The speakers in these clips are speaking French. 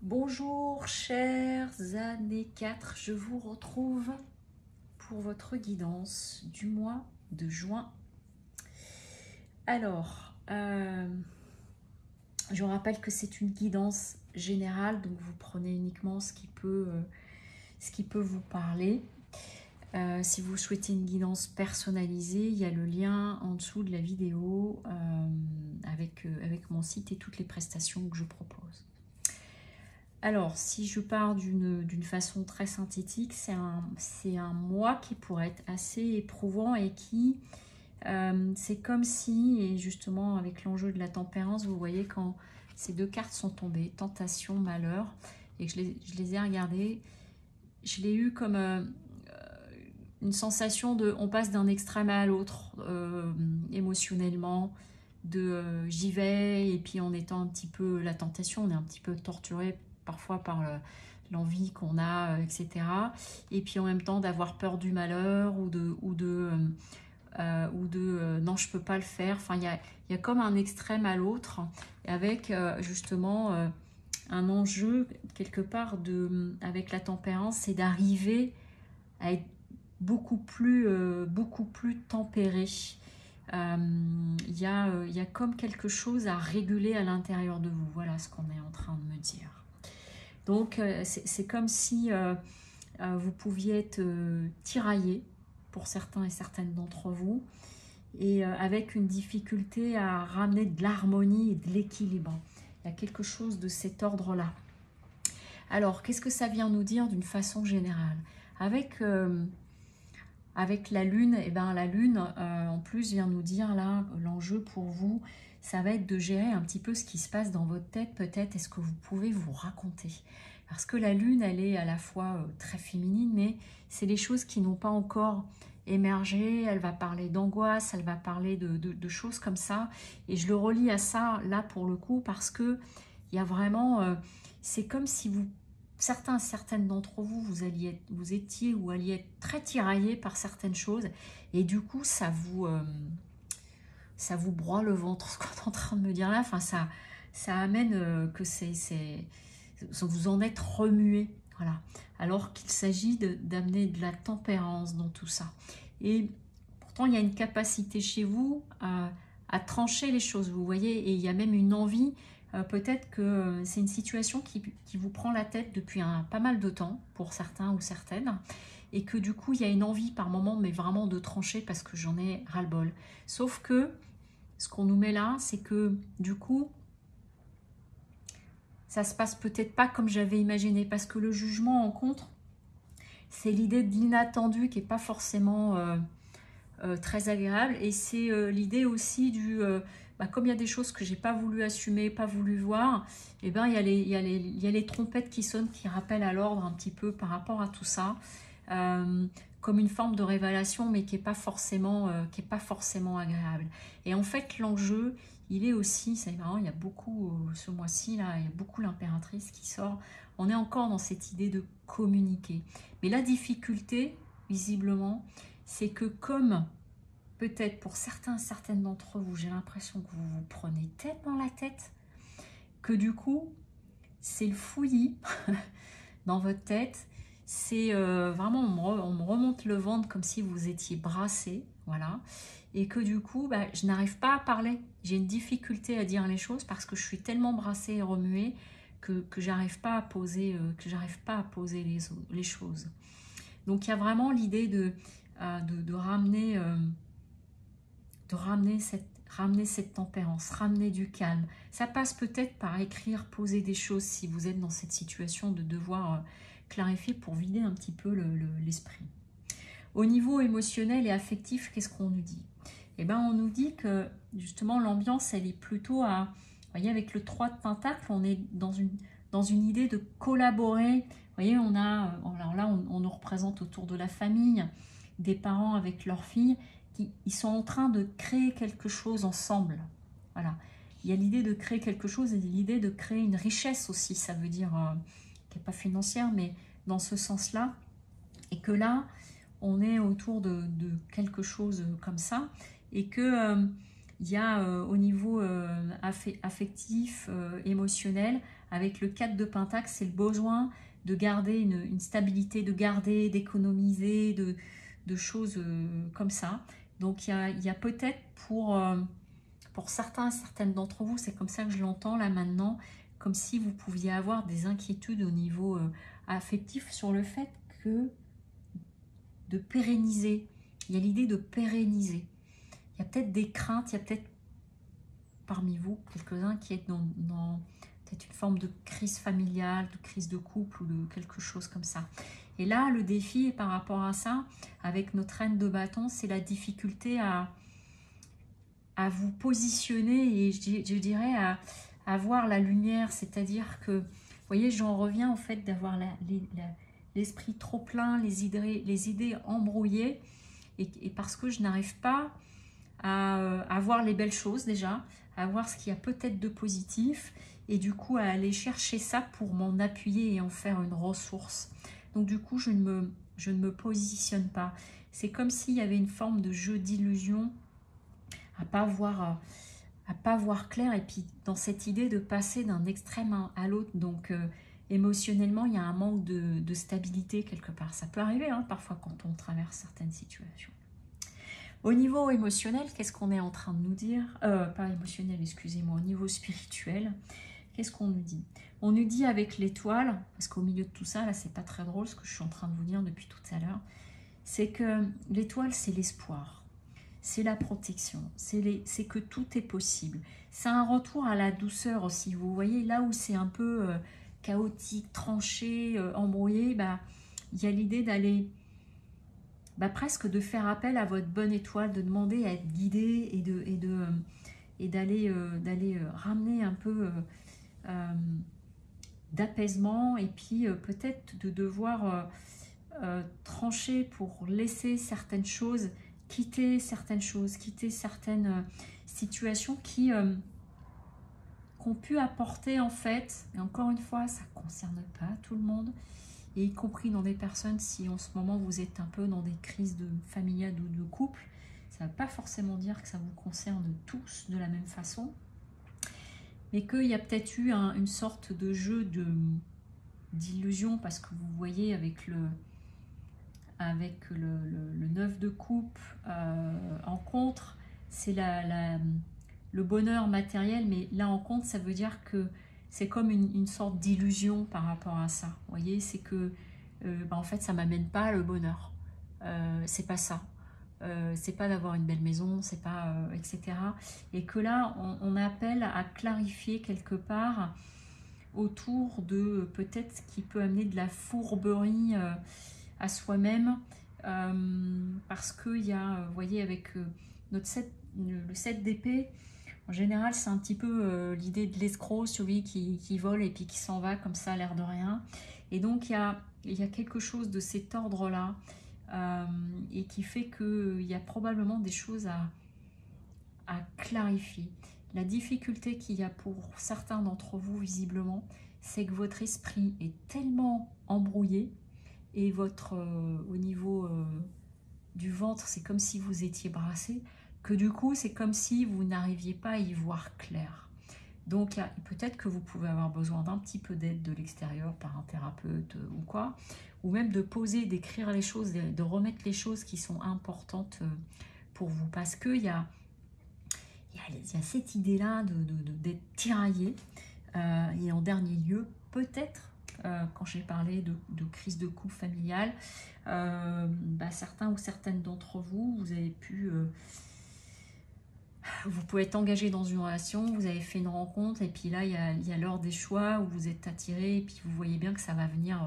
Bonjour chers années 4, je vous retrouve pour votre guidance du mois de juin. Alors, je vous rappelle que c'est une guidance générale, donc vous prenez uniquement ce qui peut vous parler. Si vous souhaitez une guidance personnalisée, il y a le lien en dessous de la vidéo avec mon site et toutes les prestations que je propose. Alors, si je pars d'une façon très synthétique, c'est un mois qui pourrait être assez éprouvant et qui, c'est comme si, et justement avec l'enjeu de la tempérance, vous voyez quand ces deux cartes sont tombées, tentation, malheur, et que je les ai regardées, je l'ai eu comme une sensation de, on passe d'un extrême à l'autre, émotionnellement, de j'y vais, et puis en étant un petit peu, la tentation, on est un petit peu torturé parfois par l'envie qu'on a, etc. Et puis en même temps d'avoir peur du malheur ou de non, je peux pas le faire. Enfin, il y a comme un extrême à l'autre, avec justement un enjeu quelque part avec la tempérance, c'est d'arriver à être beaucoup plus tempéré. Il y a comme quelque chose à réguler à l'intérieur de vous. Voilà ce qu'on est en train de me dire. Donc, c'est comme si vous pouviez être tiraillé pour certains et certaines d'entre vous, et avec une difficulté à ramener de l'harmonie et de l'équilibre. Il y a quelque chose de cet ordre-là. Alors, qu'est-ce que ça vient nous dire d'une façon générale? Avec la Lune, et ben la Lune, en plus, vient nous dire là, l'enjeu pour vous, ça va être de gérer un petit peu ce qui se passe dans votre tête, peut-être, est-ce que vous pouvez vous raconter? Parce que la Lune, elle est à la fois très féminine, mais c'est les choses qui n'ont pas encore émergé, elle va parler d'angoisse, elle va parler de choses comme ça, et je le relie à ça, là, pour le coup, parce que il y a vraiment, c'est comme si certaines d'entre vous, vous étiez ou alliez être très tiraillés par certaines choses, et du coup, ça vous broie le ventre, ce qu'on est en train de me dire là. Enfin, ça amène que vous en êtes remué, voilà. Alors qu'il s'agit d'amener de la tempérance dans tout ça. Et pourtant, il y a une capacité chez vous à trancher les choses, vous voyez, et il y a même une envie. Peut-être que c'est une situation qui vous prend la tête depuis pas mal de temps, pour certains ou certaines, et que du coup, il y a une envie par moment, mais vraiment de trancher parce que j'en ai ras-le-bol. Sauf que ce qu'on nous met là, c'est que du coup, ça se passe peut-être pas comme j'avais imaginé, parce que le jugement en contre, c'est l'idée de l'inattendu qui n'est pas forcément très agréable, et c'est l'idée aussi comme il y a des choses que j'ai pas voulu assumer, pas voulu voir, et ben il y a les trompettes qui sonnent, qui rappellent à l'ordre un petit peu par rapport à tout ça, comme une forme de révélation, mais qui est pas forcément agréable. Et en fait, l'enjeu, il est aussi, c'est marrant, il y a beaucoup ce mois-ci là, il y a beaucoup l'impératrice qui sort. On est encore dans cette idée de communiquer, mais la difficulté, visiblement, c'est que comme peut-être pour certaines d'entre vous, j'ai l'impression que vous vous prenez tellement la tête que du coup, c'est le fouillis dans votre tête. C'est vraiment, on me remonte le ventre comme si vous étiez brassé, voilà. Et que du coup, je n'arrive pas à parler. J'ai une difficulté à dire les choses parce que je suis tellement brassée et remuée que j'arrive pas à poser, les choses. Donc il y a vraiment l'idée de ramener cette tempérance, ramener du calme. Ça passe peut-être par écrire, poser des choses si vous êtes dans cette situation de devoir clarifier pour vider un petit peu l'esprit. Au niveau émotionnel et affectif, qu'est-ce qu'on nous dit? Eh bien, on nous dit que justement l'ambiance, elle est plutôt à... Vous voyez, avec le 3 de Pentacle, on est dans une idée de collaborer. Vous voyez, on a... Alors là, on nous représente autour de la famille, des parents avec leurs filles, ils sont en train de créer quelque chose ensemble. Voilà. Il y a l'idée de créer quelque chose et l'idée de créer une richesse aussi, ça veut dire, qui n'est pas financière, mais dans ce sens-là. Et que là, on est autour de quelque chose comme ça, et que il y a au niveau affectif, émotionnel, avec le 4 de Pentacle, c'est le besoin de garder une stabilité, de garder, d'économiser, de choses comme ça. Donc il y a peut-être pour certains et certaines d'entre vous, c'est comme ça que je l'entends là maintenant, comme si vous pouviez avoir des inquiétudes au niveau affectif sur le fait que de pérenniser. Il y a l'idée de pérenniser. Il y a peut-être des craintes, il y a peut-être parmi vous quelques-uns qui êtes dans peut-être une forme de crise familiale, de crise de couple ou de quelque chose comme ça. Et là, le défi par rapport à ça, avec notre reine de bâton, c'est la difficulté à vous positionner et je dirais à voir la lumière. C'est-à-dire que, vous voyez, j'en reviens au fait d'avoir l'esprit trop plein, les idées embrouillées et parce que je n'arrive pas à voir les belles choses déjà, à voir ce qu'il y a peut-être de positif et du coup à aller chercher ça pour m'en appuyer et en faire une ressource. Donc du coup je ne me positionne pas. C'est comme s'il y avait une forme de jeu d'illusion à pas voir clair et puis dans cette idée de passer d'un extrême à l'autre. Donc émotionnellement il y a un manque de stabilité quelque part. Ça peut arriver hein, parfois quand on traverse certaines situations. Au niveau émotionnel, qu'est-ce qu'on est en train de nous dire? Pas émotionnel, excusez-moi, au niveau spirituel, qu'est-ce qu'on nous dit? On nous dit avec l'étoile, parce qu'au milieu de tout ça, là, c'est pas très drôle ce que je suis en train de vous dire depuis tout à l'heure, c'est que l'étoile, c'est l'espoir, c'est la protection, c'est que tout est possible. C'est un retour à la douceur aussi, vous voyez, là où c'est un peu chaotique, tranché, embrouillé, bah, il y a l'idée d'aller... presque de faire appel à votre bonne étoile, de demander à être guidé et d'aller ramener un peu d'apaisement et puis peut-être de devoir trancher pour laisser certaines choses, quitter certaines situations qui ont pu apporter en fait, et encore une fois, ça ne concerne pas tout le monde, et y compris dans des personnes, si en ce moment vous êtes un peu dans des crises familiales ou de couple, ça ne veut pas forcément dire que ça vous concerne tous de la même façon, mais qu'il y a peut-être eu une sorte de jeu d'illusion, parce que vous voyez avec le 9 de coupe en contre, c'est le bonheur matériel, mais là en contre, ça veut dire que c'est comme une sorte d'illusion par rapport à ça. Vous voyez, c'est que en fait, ça m'amène pas le bonheur. C'est pas ça. C'est pas d'avoir une belle maison, c'est pas etc. Et que là, on appelle à clarifier quelque part autour de peut-être ce qui peut amener de la fourberie à soi-même, parce qu'il y a, vous voyez, avec le 7 d'épée, en général, c'est un petit peu l'idée de l'escroc, celui qui vole et puis qui s'en va comme ça, l'air de rien. Et donc, il y a quelque chose de cet ordre-là et qui fait qu'il y a probablement des choses à clarifier. La difficulté qu'il y a pour certains d'entre vous, visiblement, c'est que votre esprit est tellement embrouillé et au niveau du ventre, c'est comme si vous étiez brassé, que du coup, c'est comme si vous n'arriviez pas à y voir clair. Donc, peut-être que vous pouvez avoir besoin d'un petit peu d'aide de l'extérieur par un thérapeute ou quoi, ou même de poser, d'écrire les choses, de remettre les choses qui sont importantes pour vous. Parce qu'il y a cette idée-là d'être tiraillé. Et en dernier lieu, peut-être, quand j'ai parlé de crise de couple familiale, certains ou certaines d'entre vous, vous avez pu... vous pouvez être engagé dans une relation, vous avez fait une rencontre, et puis là, il y a l'heure des choix où vous êtes attiré, et puis vous voyez bien que ça va venir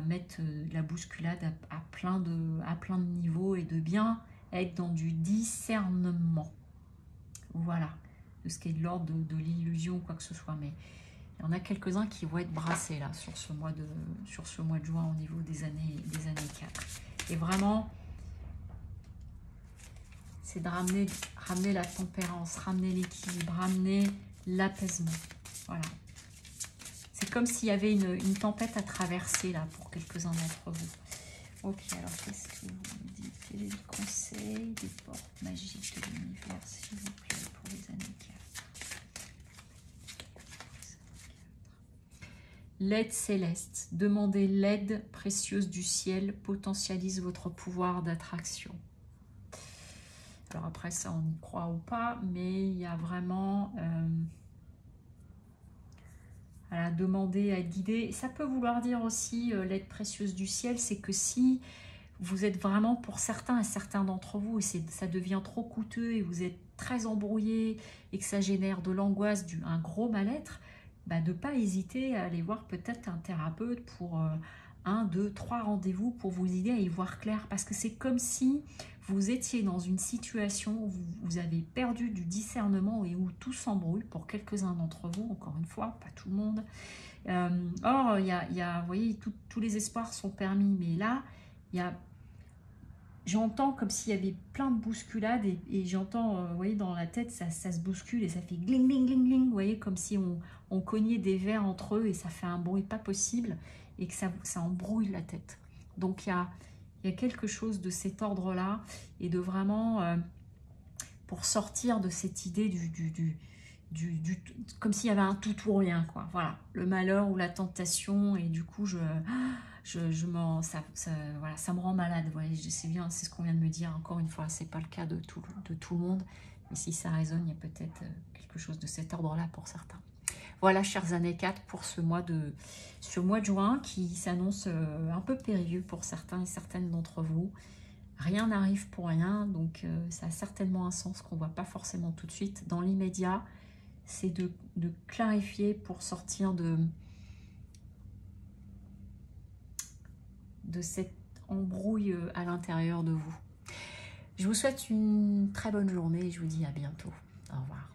mettre de la bousculade à plein de niveaux, et de bien être dans du discernement. Voilà, de ce qui est de l'ordre de l'illusion ou quoi que ce soit. Mais il y en a quelques-uns qui vont être brassés là sur ce mois de juin au niveau des années 4. Et vraiment, c'est de ramener la tempérance, ramener l'équilibre, ramener l'apaisement. Voilà. C'est comme s'il y avait une tempête à traverser là pour quelques-uns d'entre vous. Ok, alors qu'est-ce que vous me dites? Quel est le conseil des portes magiques de l'univers, s'il vous plaît, pour les années 4? L'aide céleste. Demandez l'aide précieuse du ciel, potentialise votre pouvoir d'attraction. Alors après ça, on y croit ou pas, mais il y a vraiment... voilà, demander à être guidé. Ça peut vouloir dire aussi l'aide précieuse du ciel, c'est que si vous êtes vraiment, pour certains et certains d'entre vous, et ça devient trop coûteux et vous êtes très embrouillé et que ça génère de l'angoisse, un gros mal-être, bah, de ne pas hésiter à aller voir peut-être un thérapeute pour 1, 2, 3 rendez-vous pour vous aider à y voir clair. Parce que c'est comme si vous étiez dans une situation où vous avez perdu du discernement et où tout s'embrouille pour quelques-uns d'entre vous, encore une fois, pas tout le monde. Or, vous voyez, tous les espoirs sont permis, mais là, j'entends comme s'il y avait plein de bousculades et j'entends, vous voyez, dans la tête, ça se bouscule et ça fait gling, gling, gling, gling, vous voyez, comme si on cognait des verres entre eux et ça fait un bruit pas possible et que ça embrouille la tête. Donc, il y a quelque chose de cet ordre-là et de vraiment, pour sortir de cette idée comme s'il y avait un tout ou rien, quoi. Voilà, le malheur ou la tentation et du coup, voilà, ça me rend malade. Voilà, c'est bien, c'est ce qu'on vient de me dire. Encore une fois, c'est pas le cas de tout le monde, mais si ça résonne, il y a peut-être quelque chose de cet ordre-là pour certains. Voilà, chers années 4 pour ce mois de juin qui s'annonce un peu périlleux pour certains et certaines d'entre vous. Rien n'arrive pour rien, donc ça a certainement un sens qu'on ne voit pas forcément tout de suite. Dans l'immédiat, c'est de clarifier pour sortir de cette embrouille à l'intérieur de vous. Je vous souhaite une très bonne journée et je vous dis à bientôt. Au revoir.